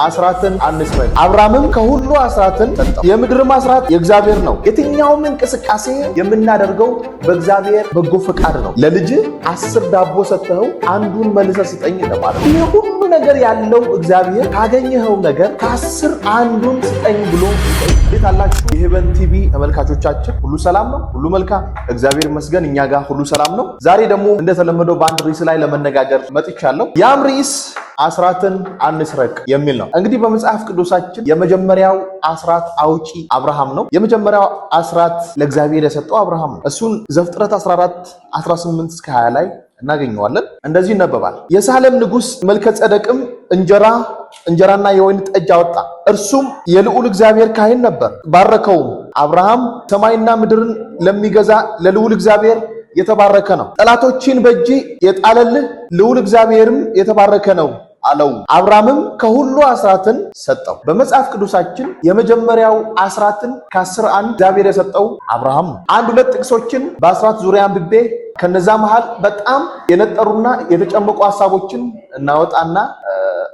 አስራትን አንስረቅ። አብርሃምም ከሁሉ አስራትን ሰጠው። የምድርም አስራት የእግዚአብሔር ነው። የትኛውም እንቅስቃሴ የምናደርገው በእግዚአብሔር በጎ ፈቃድ ነው። ለልጅ 10 ዳቦ ሰጥተው አንዱን መልሰህ ስጠኝ እንደማለት። ይህ ሁሉ ነገር ያለው እግዚአብሔር ካገኘኸው ነገር ከ10 አንዱን ስጠኝ ብሎ እንዴት አላችሁ? የሄቨን ቲቪ ተመልካቾቻችን ሁሉ ሰላም ነው? ሁሉ መልካም፣ እግዚአብሔር ይመስገን። እኛ ጋር ሁሉ ሰላም ነው። ዛሬ ደግሞ እንደተለመደው በአንድ ርዕስ ላይ ለመነጋገር መጥቻለሁ። ያም ርዕስ አስራትን አንስረቅ የሚል ነው። እንግዲህ በመጽሐፍ ቅዱሳችን የመጀመሪያው አስራት አውጪ አብርሃም ነው። የመጀመሪያው አስራት ለእግዚአብሔር የሰጠው አብርሃም ነው። እሱን ዘፍጥረት 14:18 እስከ 20 ላይ እናገኘዋለን። እንደዚህ ይነበባል። የሳሌም ንጉሥ መልከጼዴቅም እንጀራና የወይን ጠጅ አወጣ። እርሱም የልዑል እግዚአብሔር ካህን ነበር። ባረከውም። አብርሃም ሰማይና ምድርን ለሚገዛ ለልዑል እግዚአብሔር የተባረከ ነው። ጠላቶችን በእጅ የጣለልህ ልዑል እግዚአብሔርም የተባረከ ነው አለው። አብርሃምም ከሁሉ አስራትን ሰጠው። በመጽሐፍ ቅዱሳችን የመጀመሪያው አስራትን ከ10 አንድ እግዚአብሔር የሰጠው አብርሃም ነው። ሁለት ጥቅሶችን በአስራት ዙሪያ አንብቤ ከነዛ መሃል በጣም የነጠሩና የተጨመቁ ሐሳቦችን እናወጣና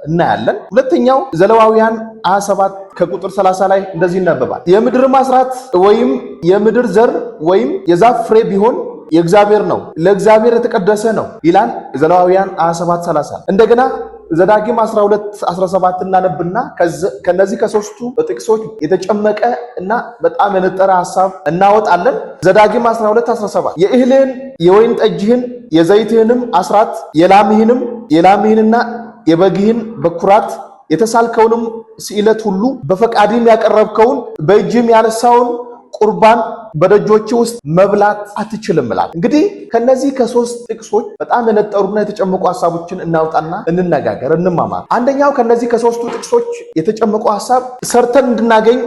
እናያለን። ሁለተኛው ዘሌዋውያን 27 ከቁጥር 30 ላይ እንደዚህ ይነበባል። የምድርም አስራት ወይም የምድር ዘር ወይም የዛፍ ፍሬ ቢሆን የእግዚአብሔር ነው፣ ለእግዚአብሔር የተቀደሰ ነው ይላል ዘሌዋውያን 27:30። እንደገና ዘዳግም 12:17 እናነብና ከነዚህ ከሶስቱ ጥቅሶች የተጨመቀ እና በጣም የነጠረ ሐሳብ እናወጣለን። ዘዳግም 12:17 የእህልህን የወይን ጠጅህን የዘይትህንም አስራት የላምህንና የበግህን በኩራት የተሳልከውንም ስዕለት ሁሉ በፈቃድም ያቀረብከውን በእጅም ያነሳውን ቁርባን በደጆች ውስጥ መብላት አትችልም ይላል። እንግዲህ ከነዚህ ከሶስት ጥቅሶች በጣም የነጠሩና የተጨመቁ ሐሳቦችን እናውጣና እንነጋገር፣ እንማማር። አንደኛው ከነዚህ ከሶስቱ ጥቅሶች የተጨመቁ ሐሳብ ሰርተን እንድናገኝ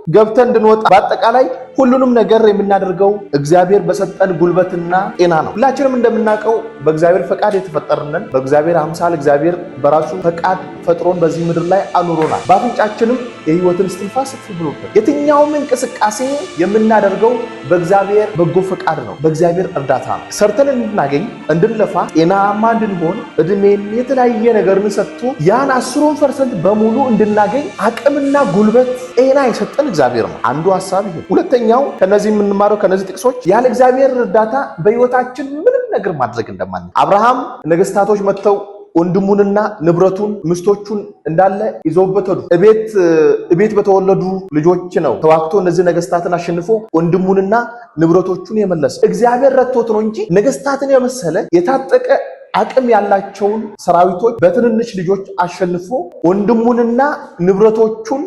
ገብተን እንድንወጣ በአጠቃላይ ሁሉንም ነገር የምናደርገው እግዚአብሔር በሰጠን ጉልበትና ጤና ነው። ሁላችንም እንደምናውቀው በእግዚአብሔር ፈቃድ የተፈጠርነን፣ በእግዚአብሔር አምሳል እግዚአብሔር በራሱ ፈቃድ ፈጥሮን በዚህ ምድር ላይ አኑሮናል። በአፍንጫችንም የሕይወትን እስትንፋስ እፍ ብሎበት የትኛውም እንቅስቃሴ የምናደርገው በእግዚአብሔር በጎ ፈቃድ ነው፣ በእግዚአብሔር እርዳታ ነው። ሰርተን እንድናገኝ፣ እንድንለፋ፣ ጤናማ እንድንሆን እድሜን የተለያየ ነገርን ሰጥቶ ያን 10% በሙሉ እንድናገኝ አቅምና ጉልበት ጤና የሰጠን እግዚአብሔር ነው። አንዱ ሐሳብ ይሄ። ሁለተኛው ከነዚህ የምንማረው ከነዚህ ጥቅሶች ያለ እግዚአብሔር እርዳታ በሕይወታችን ምንም ነገር ማድረግ እንደማንችል። አብርሃም ነገስታቶች መጥተው ወንድሙንና ንብረቱን ሚስቶቹን እንዳለ ይዘውበት ሄዱ። እቤት በተወለዱ ልጆች ነው ተዋክቶ እነዚህ ነገስታትን አሸንፎ ወንድሙንና ንብረቶቹን የመለሰ። እግዚአብሔር ረድቶት ነው እንጂ ነገስታትን የመሰለ የታጠቀ አቅም ያላቸውን ሰራዊቶች በትንንሽ ልጆች አሸንፎ ወንድሙንና ንብረቶቹን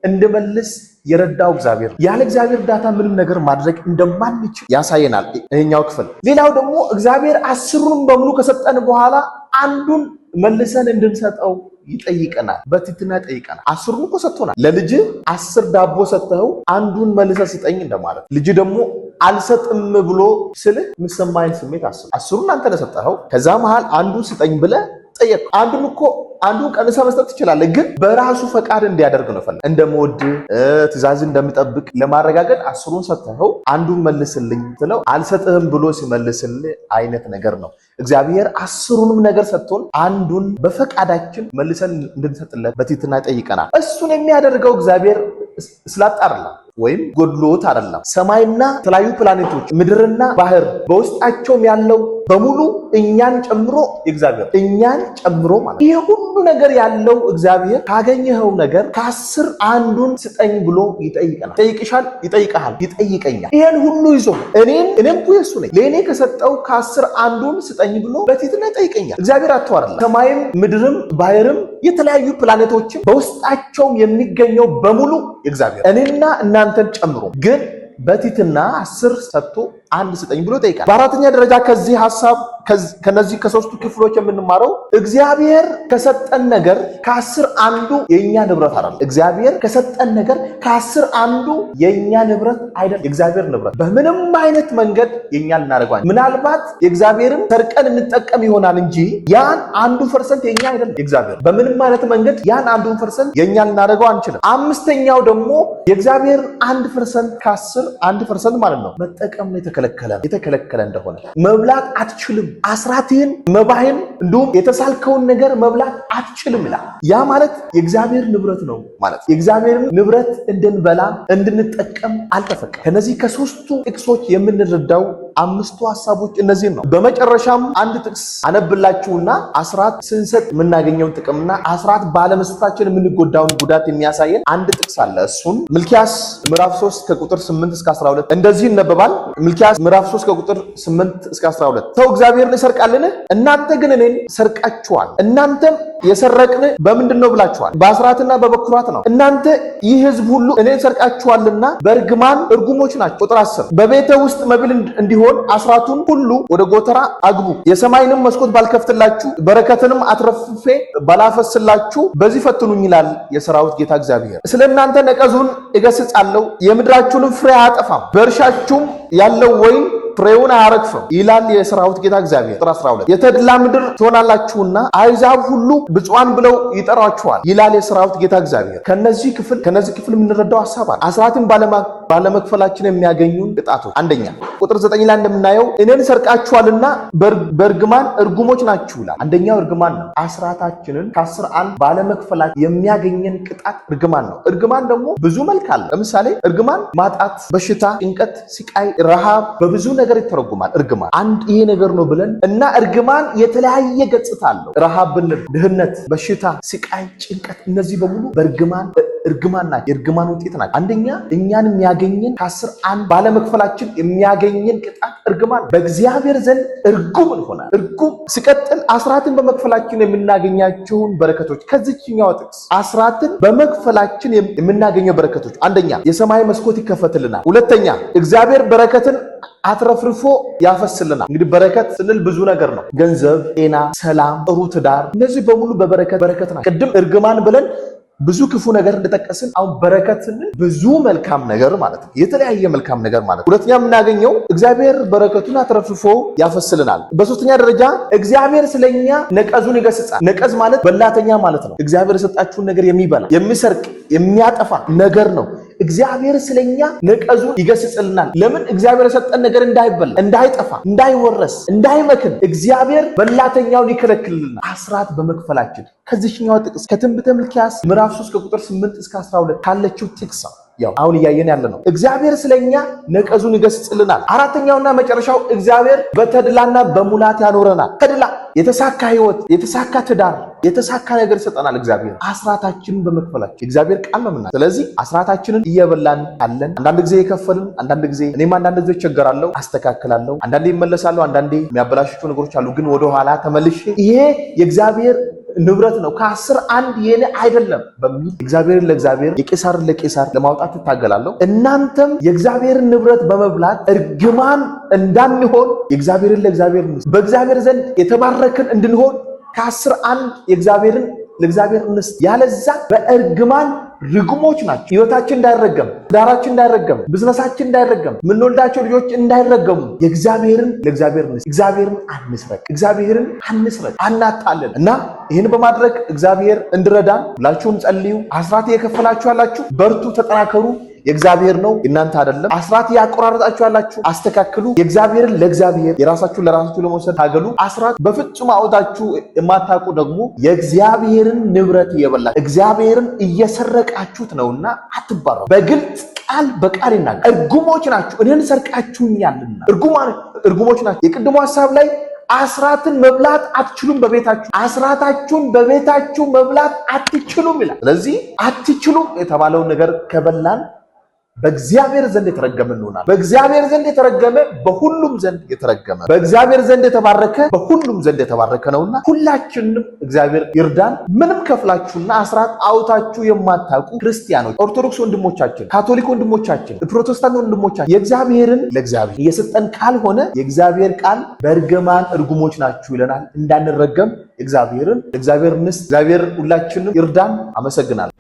እንድመልስ የረዳው እግዚአብሔር። ያለ እግዚአብሔር እርዳታ ምንም ነገር ማድረግ እንደማንችል ያሳየናል ይሄኛው ክፍል። ሌላው ደግሞ እግዚአብሔር 10ሩን በሙሉ ከሰጠን በኋላ አንዱን መልሰን እንድንሰጠው ይጠይቀናል፣ በትህትና ይጠይቀናል። 10ሩን እኮ ሰጥቶናል። ለልጅ 10 ዳቦ ሰጥተው አንዱን መልሰህ ስጠኝ እንደማለት። ልጅ ደግሞ አልሰጥም ብሎ ስልህ የምትሰማኝ ስሜት 10ሩን አንተ ለሰጠኸው ከዛ መሃል አንዱን ስጠኝ ብለህ ጠየቅ። አንዱን ቀንሰህ መስጠት ትችላለህ፣ ግን በራሱ ፈቃድ እንዲያደርግ ነው ፈለግ። እንደምወድ ትእዛዝ እንደሚጠብቅ ለማረጋገጥ 10ሩን ሰጥተኸው አንዱን መልስልኝ ትለው አልሰጥህም ብሎ ሲመልስልህ አይነት ነገር ነው። እግዚአብሔር 10ሩንም ነገር ሰጥቶን አንዱን በፈቃዳችን መልሰን እንድንሰጥለት በትህትና ይጠይቀናል። እሱን የሚያደርገው እግዚአብሔር ስላጣ አይደለም ወይም ጎድሎት አይደለም። ሰማይና የተለያዩ ፕላኔቶች፣ ምድርና ባህር በውስጣቸውም ያለው በሙሉ እኛን ጨምሮ የእግዚአብሔር እኛን ጨምሮ ማለት ይሄ ሁሉ ነገር ያለው እግዚአብሔር ካገኘኸው ነገር ከ10 አንዱን ስጠኝ ብሎ ይጠይቀናል። ይጠይቀሃል፣ ይጠይቀኛል። ይሄን ሁሉ ይዞ እኔም እኮ የሱ ነኝ፣ ለእኔ ከሰጠው ከ10 አንዱን ስጠኝ ብሎ በትህትና ይጠይቀኛል። እግዚአብሔር አትዋርላ። ሰማይም ምድርም ባህርም የተለያዩ ፕላኔቶችም በውስጣቸውም የሚገኘው በሙሉ የእግዚአብሔር እኔና እናንተን ጨምሮ ግን በትህትና 10 ሰጥቶ አንድ ስጠኝ ብሎ ይጠይቃል። በአራተኛ ደረጃ ከዚህ ሐሳብ ከነዚህ ከሶስቱ ክፍሎች የምንማረው እግዚአብሔር ከሰጠን ነገር ከ10 አንዱ የኛ ንብረት አይደለም። እግዚአብሔር ከሰጠን ነገር ከ10 አንዱ የኛ ንብረት አይደለም፣ የእግዚአብሔር ንብረት። በምንም አይነት መንገድ የኛ ልናደርገው ምናልባት የእግዚአብሔርን ሰርቀን እንጠቀም ይሆናል እንጂ ያን 1% የኛ አይደለም የእግዚአብሔር። በምንም አይነት መንገድ ያን 1% የኛ ልናደርገው አንችልም። አምስተኛው ደግሞ የእግዚአብሔር 1% ከ10 1% ማለት ነው መጠቀም ነው የተከለከለ እንደሆነ መብላት አትችልም። አስራትህን መባህን እንዲሁም የተሳልከውን ነገር መብላት አትችልም ይላል። ያ ማለት የእግዚአብሔር ንብረት ነው ማለት የእግዚአብሔርን ንብረት እንድንበላ እንድንጠቀም አልተፈቀደም። ከነዚህ ከሶስቱ ጥቅሶች የምንረዳው አምስቱ ሐሳቦች እነዚህ ነው። በመጨረሻም አንድ ጥቅስ አነብላችሁና አስራት ስንሰጥ የምናገኘውን ጥቅምና አስራት ባለመስጠታችን የምንጎዳውን ጉዳት የሚያሳየን አንድ ጥቅስ አለ። እሱን ሚልክያስ ምዕራፍ 3 ከቁጥር 8 እስከ 12 እንደዚህ ይነበባል። ሚልክያስ ምዕራፍ 3 ከቁጥር 8 እስከ 12 ሰው እግዚአብሔርን ይሰርቃልን? እናንተ ግን እኔን ሰርቃችኋል። እናንተም የሰረቅን በምንድን ነው ብላችኋል? በአስራትና በበኩራት ነው። እናንተ ይህ ሕዝብ ሁሉ እኔን ሰርቃችኋልና በእርግማን እርጉሞች ናቸው። ቁጥር 10 በቤተ ውስጥ መብል እንዲሆን አስራቱን ሁሉ ወደ ጎተራ አግቡ። የሰማይንም መስኮት ባልከፍትላችሁ በረከትንም አትረፍፌ ባላፈስላችሁ በዚህ ፈትኑኝ ይላል የሰራዊት ጌታ እግዚአብሔር። ስለ እናንተ ነቀዙን እገስጻለሁ፣ የምድራችሁንም ፍሬ አያጠፋም፣ በእርሻችሁም ያለው ወይን ፍሬውን አያረግፍም ይላል የሰራዊት ጌታ እግዚአብሔር። ቁጥር 12 የተድላ ምድር ትሆናላችሁና አሕዛብ ሁሉ ብፁዓን ብለው ይጠሯችኋል ይላል የሰራዊት ጌታ እግዚአብሔር። ከነዚህ ክፍል የምንረዳው ሐሳብ አለ። አስራትን ባለመክፈላችን የሚያገኙን ቅጣቶች፣ አንደኛ ቁጥር 9 ላይ እንደምናየው እኔን ሰርቃችኋልና በእርግማን እርጉሞች ናችሁ ይላል። አንደኛው እርግማን ነው። አስራታችንን ከ11 ባለመክፈላችን የሚያገኘን ቅጣት እርግማን ነው። እርግማን ደግሞ ብዙ መልክ አለ። ለምሳሌ እርግማን ማጣት፣ በሽታ፣ ጭንቀት፣ ስቃይ፣ ረሃብ በብዙ ነገር ይተረጉማል። እርግማን አንድ ይሄ ነገር ነው ብለን እና እርግማን የተለያየ ገጽታ አለው። ረሃብ ብንል ድህነት፣ በሽታ፣ ስቃይ፣ ጭንቀት እነዚህ በሙሉ እርግማን ናቸው። የእርግማን ውጤት ናቸው። አንደኛ እኛን የሚያገኘን ከ11 ባለመክፈላችን የሚያገኘን ቅጣት እርግማን በእግዚአብሔር ዘንድ እርጉም እንሆናለን። እርጉም ሲቀጥል አስራትን በመክፈላችን የምናገኛቸውን በረከቶች ከዚህኛው ጥቅስ አስራትን በመክፈላችን የምናገኘው በረከቶች አንደኛ የሰማይ መስኮት ይከፈትልናል። ሁለተኛ እግዚአብሔር በረከትን አትረፍርፎ ያፈስልናል። እንግዲህ በረከት ስንል ብዙ ነገር ነው። ገንዘብ፣ ጤና፣ ሰላም፣ ጥሩ ትዳር እነዚህ በሙሉ በበረከት ናቸው። ቅድም እርግማን ብለን ብዙ ክፉ ነገር እንደጠቀስን አሁን በረከት ስንል ብዙ መልካም ነገር ማለት ነው። የተለያየ መልካም ነገር ማለት ነው። ሁለተኛ የምናገኘው እግዚአብሔር በረከቱን አትረፍርፎ ያፈስልናል። በሶስተኛ ደረጃ እግዚአብሔር ስለኛ ነቀዙን ይገስጻል። ነቀዝ ማለት በላተኛ ማለት ነው። እግዚአብሔር የሰጣችሁን ነገር የሚበላ የሚሰርቅ የሚያጠፋ ነገር ነው። እግዚአብሔር ስለኛ ነቀዙን ይገስጽልናል። ለምን? እግዚአብሔር የሰጠን ነገር እንዳይበላ፣ እንዳይጠፋ፣ እንዳይወረስ፣ እንዳይመክን እግዚአብሔር በላተኛውን ይከለክልልናል። አስራት በመክፈላችን ከዚህኛው ጥቅስ ከትንቢተ ሚልክያስ ምዕራፍ 3 ከቁጥር 8 እስከ 12 ካለችው ጥቅስ ያው አሁን እያየን ያለ ነው። እግዚአብሔር ስለኛ ነቀዙን ይገስጽልናል። አራተኛውና መጨረሻው እግዚአብሔር በተድላና በሙላት ያኖረናል። ተድላ የተሳካ ህይወት፣ የተሳካ ትዳር፣ የተሳካ ነገር ይሰጠናል። እግዚአብሔር አስራታችንን በመክፈላችን እግዚአብሔር ቃል ነው ምናምን። ስለዚህ አስራታችንን እየበላን አለን። አንዳንድ ጊዜ የከፈልን፣ አንዳንድ ጊዜ እኔም አንዳንድ ጊዜ እቸገራለሁ፣ አስተካክላለሁ፣ አንዳንዴ ይመለሳለሁ፣ አንዳንዴ የሚያበላሽቸው ነገሮች አሉ። ግን ወደኋላ ተመልሼ ይሄ የእግዚአብሔር ንብረት ነው ከ11 የኔ አይደለም በሚል እግዚአብሔርን ለእግዚአብሔር የቄሳርን ለቄሳር ለማውጣት ትታገላለሁ። እናንተም የእግዚአብሔርን ንብረት በመብላት እርግማን እንዳንሆን የእግዚአብሔርን ለእግዚአብሔር በእግዚአብሔር ዘንድ የተባረክን እንድንሆን ከ11 የእግዚአብሔርን ለእግዚአብሔር እንስጥ። ያለዛ በእርግማን ርጉሞች ናቸው። ህይወታችን እንዳይረገም፣ ዳራችን እንዳይረገም፣ ቢዝነሳችን እንዳይረገም፣ የምንወልዳቸው ልጆች እንዳይረገሙ የእግዚአብሔርን ለእግዚአብሔር እንስጥ። እግዚአብሔርን አንስረቅ፣ አናታለን እና ይህን በማድረግ እግዚአብሔር እንድረዳን ሁላችሁም ጸልዩ። አስራት እየከፈላችሁ ያላችሁ በርቱ፣ ተጠናከሩ። የእግዚአብሔር ነው፣ እናንተ አይደለም። አስራት ያቆራረጣችሁ ያላችሁ አስተካክሉ። የእግዚአብሔርን ለእግዚአብሔር የራሳችሁን ለራሳችሁ ለመውሰድ ታገሉ። አስራት በፍጹም አውጣችሁ የማታውቁ ደግሞ የእግዚአብሔርን ንብረት እየበላችሁ እግዚአብሔርን እየሰረቃችሁት ነውና አትባረሩ። በግልጽ ቃል በቃል ይናገር። እርጉሞች ናችሁ እኔን ሰርቃችሁኛልና። እርጉሞች ናችሁ። የቅድሞ ሐሳብ ላይ አስራትን መብላት አትችሉም፣ በቤታችሁ አስራታችሁን በቤታችሁ መብላት አትችሉም ይላል። ስለዚህ አትችሉም የተባለውን ነገር ከበላን በእግዚአብሔር ዘንድ የተረገመ እንሆናለን። በእግዚአብሔር ዘንድ የተረገመ በሁሉም ዘንድ የተረገመ፣ በእግዚአብሔር ዘንድ የተባረከ በሁሉም ዘንድ የተባረከ ነውና ሁላችንም እግዚአብሔር ይርዳን። ምንም ከፍላችሁና አስራት አውታችሁ የማታውቁ ክርስቲያኖች፣ ኦርቶዶክስ ወንድሞቻችን፣ ካቶሊክ ወንድሞቻችን፣ ፕሮቴስታንት ወንድሞቻችን የእግዚአብሔርን ለእግዚአብሔር እየሰጠን ካልሆነ የእግዚአብሔር ቃል በእርግማን እርጉሞች ናችሁ ይለናል። እንዳንረገም እግዚአብሔር ሁላችንም ይርዳን። አመሰግናለሁ።